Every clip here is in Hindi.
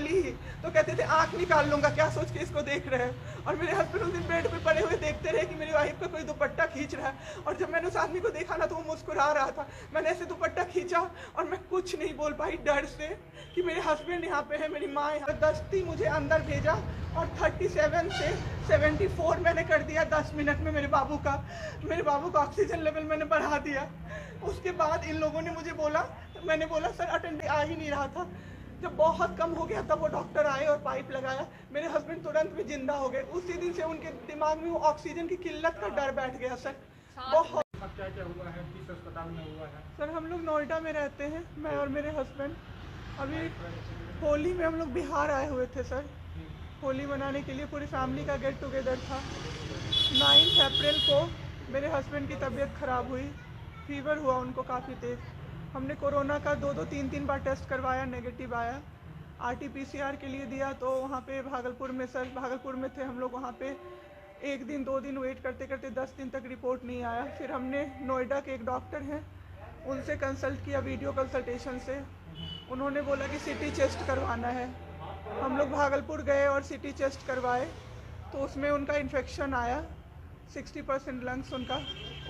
नॉर्मली ही। तो कहते थे आँख निकाल लूँगा, क्या सोच के इसको देख रहे हैं। और मेरे हस्बैंड उस दिन बेड पे पड़े हुए देखते रहे कि मेरी वाइफ का कोई दुपट्टा खींच रहा है। और जब मैंने उस आदमी को देखा ना तो वो मुस्कुरा रहा था। मैंने ऐसे दुपट्टा खींचा और मैं कुछ नहीं बोल पाई डर से कि मेरे हस्बैंड यहाँ पे है, मेरी माँ यहाँ। दस्ती मुझे अंदर भेजा और 37 से 74 मैंने कर दिया 10 मिनट में। मेरे बाबू का ऑक्सीजन लेवल मैंने बढ़ा दिया। उसके बाद इन लोगों ने मुझे बोला, मैंने बोला सर अटेंड आ ही नहीं रहा था। जब बहुत कम हो गया तब वो डॉक्टर आए और पाइप लगाया। मेरे हस्बैंड तुरंत में जिंदा हो गए। उसी दिन से उनके दिमाग में वो ऑक्सीजन की किल्लत का डर बैठ गया सर। बहुत क्या क्या हुआ है, किस अस्पताल में हुआ है? सर हम लोग नोएडा में रहते हैं, मैं और मेरे हस्बैंड। अभी होली में हम लोग बिहार आए हुए थे सर, होली मनाने के लिए पूरी फैमिली का गेट टुगेदर था। 9 अप्रैल को मेरे हस्बैंड की तबीयत ख़राब हुई, फीवर हुआ उनको काफ़ी तेज़। हमने कोरोना का 2-2, 3-3 बार टेस्ट करवाया, नेगेटिव आया। RT-PCR के लिए दिया तो वहाँ पे भागलपुर में थे हम लोग। वहाँ पे 1 दिन 2 दिन वेट करते करते 10 दिन तक रिपोर्ट नहीं आया। फिर हमने नोएडा के एक डॉक्टर हैं उनसे कंसल्ट किया, वीडियो कंसल्टेशन से। उन्होंने बोला कि CT चेस्ट करवाना है। हम लोग भागलपुर गए और CT चेस्ट करवाए तो उसमें उनका इन्फेक्शन आया। 60% लंग्स उनका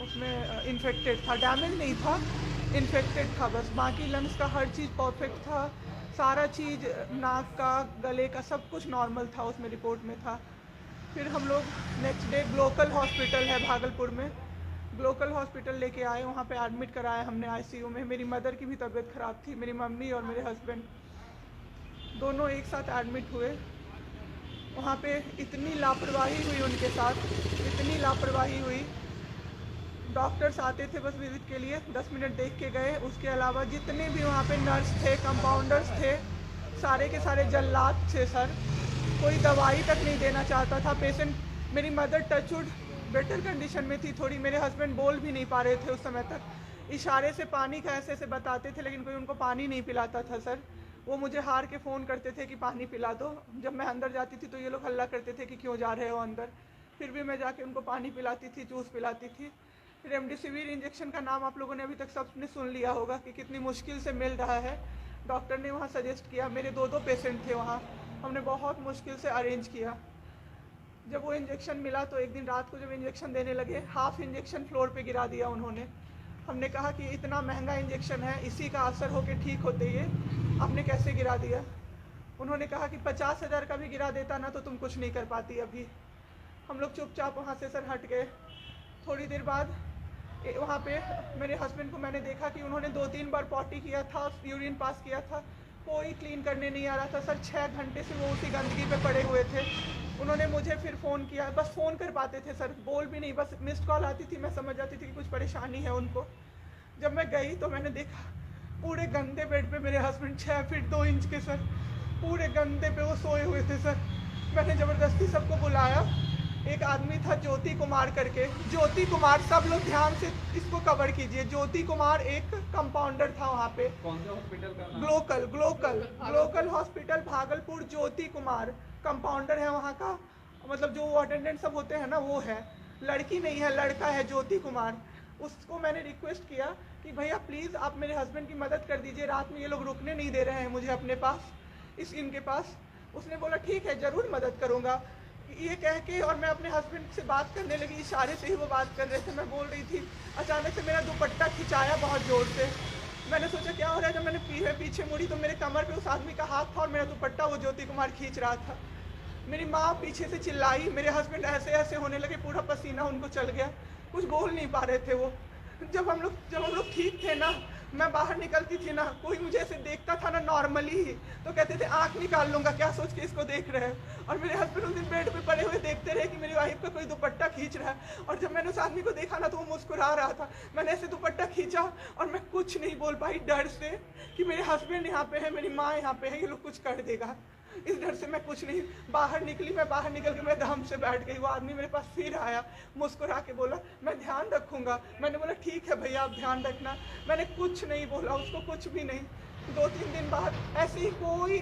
उसमें इन्फेक्टेड था, डैमेज नहीं था, इन्फेक्टेड था बस। बाकी लंग्स का हर चीज़ परफेक्ट था, सारा चीज़ नाक का, गले का सब कुछ नॉर्मल था, उसमें रिपोर्ट में था। फिर हम लोग नेक्स्ट डे ग्लोकल हॉस्पिटल है भागलपुर में, ग्लोकल हॉस्पिटल लेके आए। वहाँ पे एडमिट कराया हमने ICU में। मेरी मदर की भी तबीयत ख़राब थी, मेरी मम्मी और मेरे हस्बैंड दोनों एक साथ एडमिट हुए। वहाँ पे इतनी लापरवाही हुई उनके साथ, इतनी लापरवाही हुई। डॉक्टर्स आते थे बस विजिट के लिए, 10 मिनट देख के गए। उसके अलावा जितने भी वहाँ पे नर्स थे, कंपाउंडर्स थे, सारे के सारे जल्लाद थे सर। कोई दवाई तक नहीं देना चाहता था पेशेंट। मेरी मदर टचवुड बेटर कंडीशन में थी थोड़ी, मेरे हस्बैंड बोल भी नहीं पा रहे थे उस समय तक। इशारे से पानी का ऐसे ऐसे बताते थे लेकिन कोई उनको पानी नहीं पिलाता था सर। वो मुझे हार के फ़ोन करते थे कि पानी पिला दो। जब मैं अंदर जाती थी तो ये लोग हल्ला करते थे कि क्यों जा रहे हो अंदर। फिर भी मैं जाके उनको पानी पिलाती थी, जूस पिलाती थी। रेमडेसिविर इंजेक्शन का नाम आप लोगों ने अभी तक सबने सुन लिया होगा कि कितनी मुश्किल से मिल रहा है। डॉक्टर ने वहाँ सजेस्ट किया, मेरे 2-2 पेशेंट थे वहाँ, हमने बहुत मुश्किल से अरेंज किया। जब वो इंजेक्शन मिला तो एक दिन रात को जब इंजेक्शन देने लगे, हाफ इंजेक्शन फ्लोर पे गिरा दिया उन्होंने। हमने कहा कि इतना महंगा इंजेक्शन है, इसी का असर होके ठीक होते ये आपने कैसे गिरा दिया। उन्होंने कहा कि 50,000 का भी गिरा देता ना तो तुम कुछ नहीं कर पाती अभी। हम लोग चुपचाप वहाँ से सर हट गए। थोड़ी देर बाद वहाँ पे मेरे हस्बैंड को मैंने देखा कि उन्होंने 2-3 बार पॉटी किया था, यूरिन पास किया था, कोई क्लीन करने नहीं आ रहा था सर। 6 घंटे से वो उसी गंदगी पे पड़े हुए थे। उन्होंने मुझे फिर फ़ोन किया, बस फ़ोन कर पाते थे सर, बोल भी नहीं, बस मिस्ड कॉल आती थी, मैं समझ जाती थी कि कुछ परेशानी है उनको। जब मैं गई तो मैंने देखा पूरे गंदे बेड पे मेरे हस्बैंड 6 फीट 2 इंच के सर, पूरे गंदे पे वो सोए हुए थे सर। मैंने ज़बरदस्ती सबको बुलाया। एक आदमी था ज्योति कुमार करके, ज्योति कुमार, सब लोग ध्यान से इसको कवर कीजिए। ज्योति कुमार एक कंपाउंडर था वहाँ पे। कौन सा हॉस्पिटल का? Glocal hospital Bhagalpur. Jyoti Kumar compounder है वहाँ का, मतलब जो अटेंडेंट सब होते हैं ना वो है, लड़की नहीं है लड़का है ज्योति कुमार। उसको मैंने रिक्वेस्ट किया कि भैया प्लीज़ आप मेरे हस्बैंड की मदद कर दीजिए, रात में ये लोग रुकने नहीं दे रहे हैं मुझे अपने पास, इनके पास। उसने बोला ठीक है ज़रूर मदद करूँगा, ये कह के, और मैं अपने हस्बैंड से बात करने लगी, इशारे से ही वो बात कर रहे थे, मैं बोल रही थी। अचानक से मेरा दुपट्टा खिंचाया बहुत ज़ोर से। मैंने सोचा क्या हो रहा है, जब मैंने पीछे मुड़ी तो मेरे कमर पे उस आदमी का हाथ था और मेरा दुपट्टा वो ज्योति कुमार खींच रहा था। मेरी माँ पीछे से चिल्लाई, मेरे हस्बैंड ऐसे ऐसे होने लगे, पूरा पसीना उनको चल गया, कुछ बोल नहीं पा रहे थे वो। जब हम लोग ठीक थे ना, मैं बाहर निकलती थी ना, कोई मुझे ऐसे देखता था ना नॉर्मली ही तो कहते थे आँख निकाल लूँगा, क्या सोच के इसको देख रहे हैं। और मेरे हस्बैंड उस दिन बेड पे पड़े हुए देखते रहे कि मेरी वाइफ का कोई दुपट्टा खींच रहा है। और जब मैंने उस आदमी को देखा ना तो वो मुस्कुरा रहा था। मैंने ऐसे दुपट्टा खींचा और मैं कुछ नहीं बोल पाई डर से कि मेरे हस्बैंड यहाँ पे है, मेरी माँ यहाँ पे है, ये लोग कुछ कर देगा। इस डर से मैं कुछ नहीं बाहर निकली। मैं बाहर निकल के मैं दम से बैठ गई। वो आदमी मेरे पास फिर आया, मुस्कुरा के बोला मैं ध्यान रखूँगा। मैंने बोला ठीक है भैया आप ध्यान रखना। मैंने कुछ नहीं बोला उसको, कुछ भी नहीं। 2-3 दिन बाद ऐसे ही कोई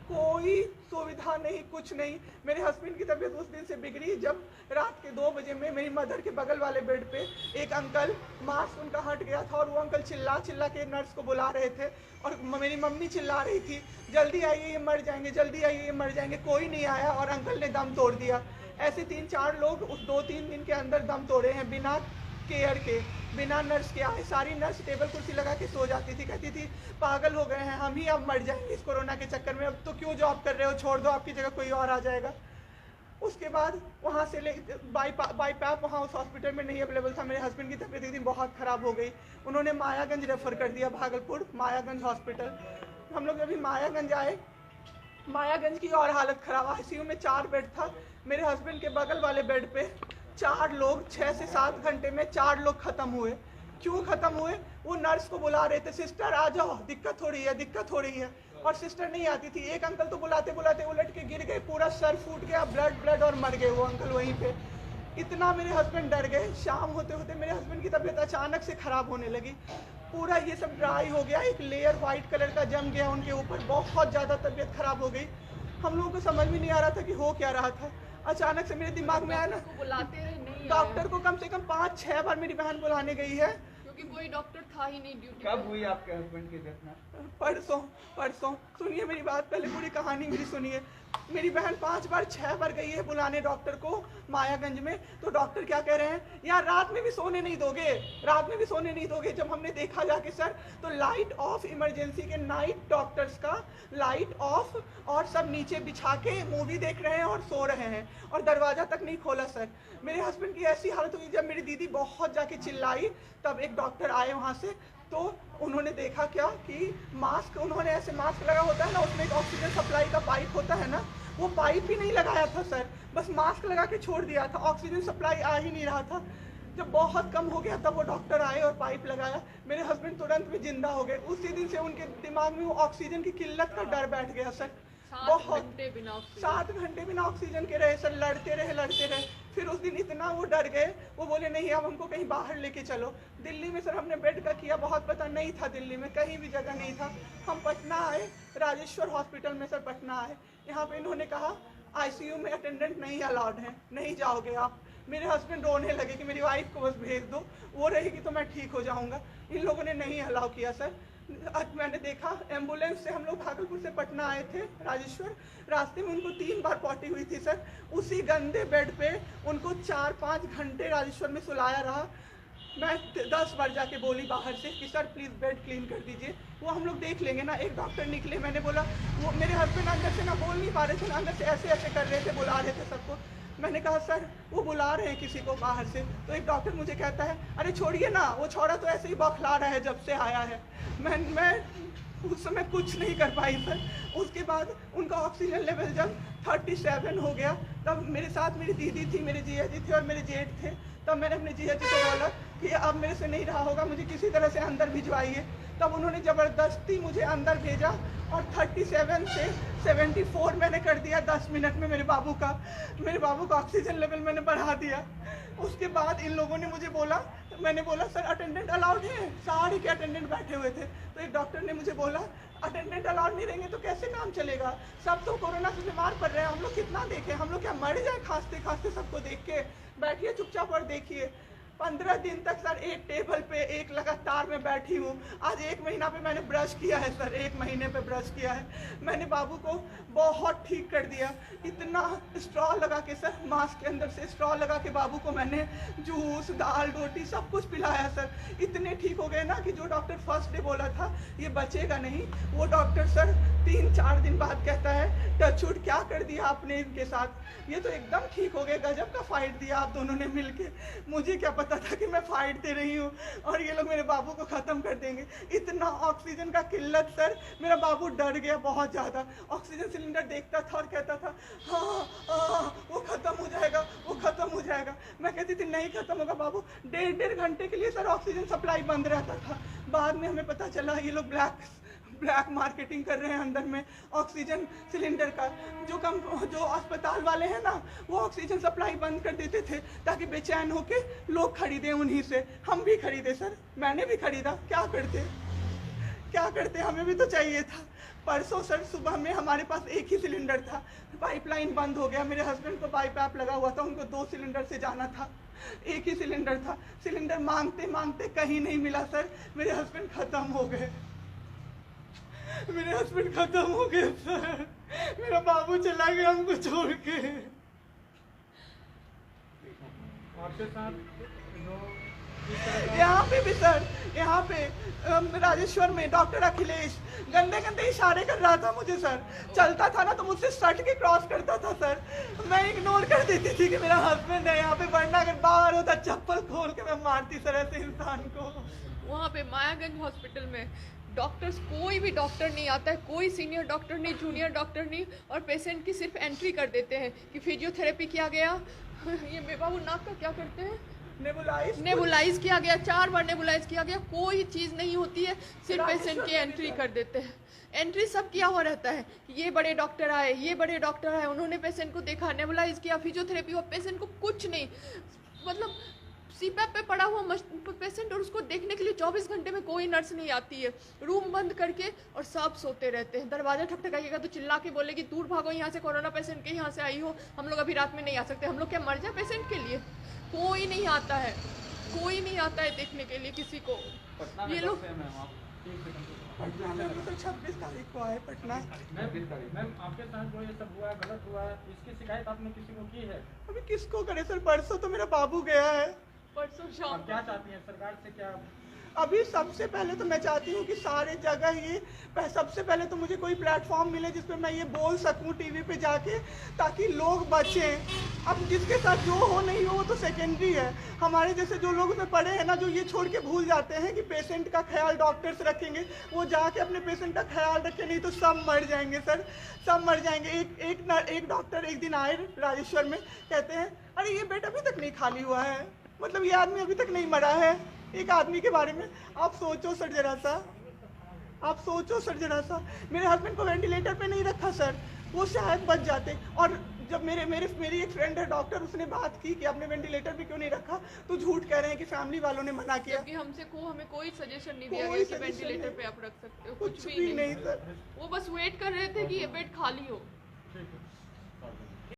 कोई सुविधा नहीं, कुछ नहीं। मेरे हस्बैंड की तबीयत उस दिन से बिगड़ी जब रात के 2 बजे में मेरी मदर के बगल वाले बेड पे एक अंकल, मास्क उनका हट गया था और वो अंकल चिल्ला चिल्ला के नर्स को बुला रहे थे और मेरी मम्मी चिल्ला रही थी, जल्दी आइए ये मर जाएंगे, जल्दी आइए ये मर जाएंगे। कोई नहीं आया और अंकल ने दम तोड़ दिया। ऐसे 3-4 लोग उस 2-3 दिन के अंदर दम तोड़े हैं बिना केयर के, बिना नर्स के आए। सारी नर्स टेबल कुर्सी लगा के सो जाती थी, कहती थी पागल हो गए हैं हम ही, अब मर जाएंगे इस कोरोना के चक्कर में, अब तो क्यों जॉब कर रहे हो, छोड़ दो, आपकी जगह कोई और आ जाएगा। उसके बाद वहाँ से बाई पैप वहाँ उस हॉस्पिटल में नहीं अवेलेबल था। मेरे हस्बैंड की तबीयत एक दिन बहुत ख़राब हो गई, उन्होंने मायागंज रेफ़र कर दिया, भागलपुर मायागंज हॉस्पिटल। हम लोग अभी मायागंज आए, मायागंज की और हालत ख़राब, ICU में 4 बेड था। मेरे हस्बैंड के बगल वाले बेड पे 4 लोग 6 से 7 घंटे में 4 लोग ख़त्म हुए। क्यों ख़त्म हुए? वो नर्स को बुला रहे थे, सिस्टर आ जाओ, दिक्कत हो रही है, दिक्कत हो रही है, और सिस्टर नहीं आती थी। एक अंकल तो बुलाते बुलाते उलट के गिर गए, पूरा सर फूट गया, ब्लड और मर गए वो अंकल वहीं पे। इतना मेरे हस्बैंड डर गए। शाम होते होते मेरे हस्बैंड की तबीयत अचानक से ख़राब होने लगी, पूरा ये सब ड्राई हो गया, एक लेयर वाइट कलर का जम गया उनके ऊपर, बहुत ज़्यादा तबीयत ख़राब हो गई। हम लोगों को समझ में नहीं आ रहा था कि हो क्या रहा था। अचानक से मेरे दिमाग में आया ना, बुलाते रहे, नहीं डॉक्टर को कम से कम 5-6 बार मेरी बहन बुलाने गई है, क्योंकि कोई डॉक्टर था ही नहीं ड्यूटी। कब हुई आपके हस्बैंड की डेथ में? परसों। सुनिए मेरी बात, पहले पूरी कहानी मेरी सुनिए। मेरी बहन 5 बार 6 बार गई है बुलाने डॉक्टर को मायागंज में, तो डॉक्टर क्या कह रहे हैं, यार रात में भी सोने नहीं दोगे, रात में भी सोने नहीं दोगे। जब हमने देखा जाके सर, तो लाइट ऑफ, इमरजेंसी के नाइट डॉक्टर्स का लाइट ऑफ, और सब नीचे बिछा के मूवी देख रहे हैं और सो रहे हैं, और दरवाज़ा तक नहीं खोला सर। मेरे हस्बैंड की ऐसी हालत हुई, जब मेरी दीदी बहुत जाके चिल्लाई, तब एक डॉक्टर आए वहाँ से, तो उन्होंने देखा क्या कि मास्क, उन्होंने ऐसे मास्क लगा होता है ना, उसमें एक ऑक्सीजन सप्लाई का पाइप होता है ना, वो पाइप ही नहीं लगाया था सर, बस मास्क लगा के छोड़ दिया था, ऑक्सीजन सप्लाई आ ही नहीं रहा था। जब बहुत कम हो गया तब वो डॉक्टर आए और पाइप लगाया, मेरे हस्बैंड तुरंत में जिंदा हो गए। उसी दिन से उनके दिमाग में वो ऑक्सीजन की किल्लत का डर बैठ गया सर। 7 घंटे बिना ऑक्सीजन। 7 घंटे बिना ऑक्सीजन के रहे सर, लड़ते रहे। फिर उस दिन इतना वो डर गए, वो बोले नहीं अब हमको कहीं बाहर लेके चलो। दिल्ली में सर हमने बेड का किया, बहुत पता नहीं था, दिल्ली में कहीं भी जगह नहीं था। हम पटना आए, राजेश्वर हॉस्पिटल में सर पटना आए, यहाँ पे इन्होंने कहा ICU में अटेंडेंट नहीं अलाउड है, नहीं जाओगे आप। मेरे हस्बैंड रोने लगे कि मेरी वाइफ को बस भेज दो, वो रहेगी तो मैं ठीक हो जाऊँगा। इन लोगों ने नहीं अलाउ किया सर। आज मैंने देखा, एम्बुलेंस से हम लोग भागलपुर से पटना आए थे राजेश्वर, रास्ते में उनको 3 बार पॉटी हुई थी सर, उसी गंदे बेड पे उनको 4-5 घंटे राजेश्वर में सुलाया रहा। मैं 10 बार जाके बोली बाहर से कि सर प्लीज़ बेड क्लीन कर दीजिए, वो हम लोग देख लेंगे ना। एक डॉक्टर निकले, मैंने बोला, वो मेरे हस्बैंड अंदर से ना बोल नहीं पा रहे थे, अंदर से ऐसे कर रहे थे, बुला रहे थे सबको। मैंने कहा सर वो बुला रहे हैं किसी को बाहर से, तो एक डॉक्टर मुझे कहता है अरे छोड़िए ना, वो छोड़ा तो ऐसे ही बौखला रहा है जब से आया है। मैं उस समय कुछ नहीं कर पाई सर। उसके बाद उनका ऑक्सीजन लेवल जब 37 हो गया, तब मेरे साथ मेरी दीदी थी, मेरे जीजा जी थे और मेरे जेठ थे। तब मैंने अपने जीजा जी को बोला कि अब मेरे से नहीं रहा होगा, मुझे किसी तरह से अंदर भिजवाइए। तब उन्होंने ज़बरदस्ती मुझे अंदर भेजा और 37 से 74 मैंने कर दिया 10 मिनट में। मेरे बाबू का ऑक्सीजन लेवल मैंने बढ़ा दिया। उसके बाद इन लोगों ने मुझे बोला, मैंने बोला सर अटेंडेंट अलाउड है, सारे के अटेंडेंट बैठे हुए थे। तो एक डॉक्टर ने मुझे बोला अटेंडेंट अलाउड नहीं रहेंगे तो कैसे काम चलेगा, सब तो कोरोना से बीमार पड़ रहे हैं, हम लोग कितना देखें, हम लोग क्या मर जाए खांसते खांसते सबको देख के, बैठिए चुपचाप और देखिए। 15 दिन तक सर एक टेबल पे एक लगातार मैं बैठी हूँ। आज 1 महीना पे मैंने ब्रश किया है सर, 1 महीने पे ब्रश किया है मैंने। बाबू को बहुत ठीक कर दिया, इतना स्ट्रॉ लगा के सर, मास्क के अंदर से स्ट्रॉ लगा के बाबू को मैंने जूस, दाल, रोटी सब कुछ पिलाया सर। इतने ठीक हो गए ना कि जो डॉक्टर फर्स्ट डे बोला था ये बचेगा नहीं, वो डॉक्टर सर 3-4 दिन बाद कहता है टचवुड क्या कर दिया आपने इनके साथ, ये तो एकदम ठीक हो गए, गजब का फाइट दिया आप दोनों ने मिलके। मुझे क्या पता था कि मैं फाइट दे रही हूँ और ये लोग मेरे बाबू को ख़त्म कर देंगे। इतना ऑक्सीजन का किल्लत सर, मेरा बाबू डर गया बहुत ज़्यादा। ऑक्सीजन सिलेंडर देखता था और कहता था हाँ वो ख़त्म हो जाएगा, वो ख़त्म हो जाएगा। मैं कहती थी नहीं ख़त्म होगा बाबू। 1.5 घंटे के लिए सर ऑक्सीजन सप्लाई बंद रहता था। बाद में हमें पता चला ये लोग ब्लैक मार्केटिंग कर रहे हैं अंदर में ऑक्सीजन सिलेंडर का। जो अस्पताल वाले हैं ना, वो ऑक्सीजन सप्लाई बंद कर देते थे ताकि बेचैन होके लोग खरीदें उन्हीं से। हम भी खरीदे सर, मैंने भी खरीदा, क्या करते हमें भी तो चाहिए था। परसों सर सुबह में हमारे पास एक ही सिलेंडर था, पाइपलाइन बंद हो गया, मेरे हस्बैंड को पाइप लगा हुआ था, उनको 2 सिलेंडर से जाना था, एक ही सिलेंडर था, सिलेंडर मांगते मांगते कहीं नहीं मिला सर, मेरे हस्बैंड खत्म हो गए, मेरे हस्बैंड खत्म हो गए सर, मेरा बाबू चला गया हमको छोड़ के। आपके साथ जो यहाँ पे भी सर, यहाँ पे राजेश्वर में डॉक्टर अखिलेश गंदे गंदे इशारे कर रहा था मुझे सर, चलता था ना तो मुझसे सट के क्रॉस करता था सर, मैं इग्नोर कर देती थी कि मेरा हस्बैंड है यहाँ पे, वरना अगर बाहर होता चप्पल खोल के मैं मारती सर ऐसे इंसान को। वहाँ पे मायागंज हॉस्पिटल में डॉक्टर्स, कोई भी डॉक्टर नहीं आता है, कोई सीनियर डॉक्टर नहीं, जूनियर डॉक्टर नहीं, और पेशेंट की सिर्फ एंट्री कर देते हैं कि फिजियोथेरेपी किया गया, ये मेरे बाबू नाक का क्या करते हैं, नेबुलाइज किया गया, 4 बार नेबुलाइज किया गया, कोई चीज़ नहीं होती है, सिर्फ पेशेंट की एंट्री कर देते हैं। एंट्री सब किया हुआ रहता है, ये बड़े डॉक्टर आए, ये बड़े डॉक्टर आए, उन्होंने पेशेंट को देखा, नेबुलाइज किया, फिजियोथेरेपी हुआ, पेशेंट को कुछ नहीं, मतलब सीपैप पे पड़ा हुआ पेशेंट, और उसको देखने के लिए 24 घंटे में कोई नर्स नहीं आती है, रूम बंद करके, और सब सोते रहते हैं। दरवाजा ठकठकाइएगा तो चिल्ला के बोलेगी दूर भागो यहाँ से, कोरोना पेशेंट के यहाँ से आई हो, हम लोग अभी रात में नहीं आ सकते, हम लोग क्या मर जाए पेशेंट के लिए? कोई नहीं आता है, कोई नहीं आता है देखने के लिए किसी को। ये लोग 26 तारीख को आए पटना। मैम आपके साथ जो ये सब हुआ है, गलत हुआ है, इसकी शिकायत आपने किसी को की है? अभी किसको करे सर, परसों तो मेरा बाबू गया है, परसों शाम आप क्या चाहती हैं सरकार से? क्या अभी सबसे पहले तो मैं चाहती हूँ कि सारे जगह ये सबसे पहले तो मुझे कोई प्लेटफॉर्म मिले जिस पे मैं ये बोल सकूँ टीवी पे जाके, ताकि लोग बचें। अब जिसके साथ जो हो नहीं हो वो तो सेकेंडरी है, हमारे जैसे जो लोग उसमें पड़े हैं ना, जो ये छोड़ के भूल जाते हैं कि पेशेंट का ख्याल डॉक्टर्स रखेंगे, वो जाके अपने पेशेंट का ख्याल रखें, नहीं तो सब मर जाएंगे सर, सब मर जाएंगे। एक डॉक्टर एक दिन आए राजेश्वर में, कहते हैं अरे ये बेड अभी तक नहीं खाली हुआ है, मतलब ये आदमी अभी तक नहीं मरा है। एक आदमी के बारे में आप सोचो सर जरा सा, आप सोचो सर जरा सा, मेरे हस्बैंड को वेंटिलेटर पे नहीं रखा सर, वो शायद बच जाते। और जब मेरी एक फ्रेंड है डॉक्टर, उसने बात की कि आपने वेंटिलेटर पे क्यों नहीं रखा, तो झूठ कह रहे हैं कि फैमिली वालों ने मना किया, जबकि हमें कोई सजेशन नहीं दिया कोई गया कि suggestion वेंटिलेटर नहीं। पे आप रख सकते हो, कुछ भी नहीं सर। वो बस वेट कर रहे थे कि ये बेड खाली हो। ठीक है।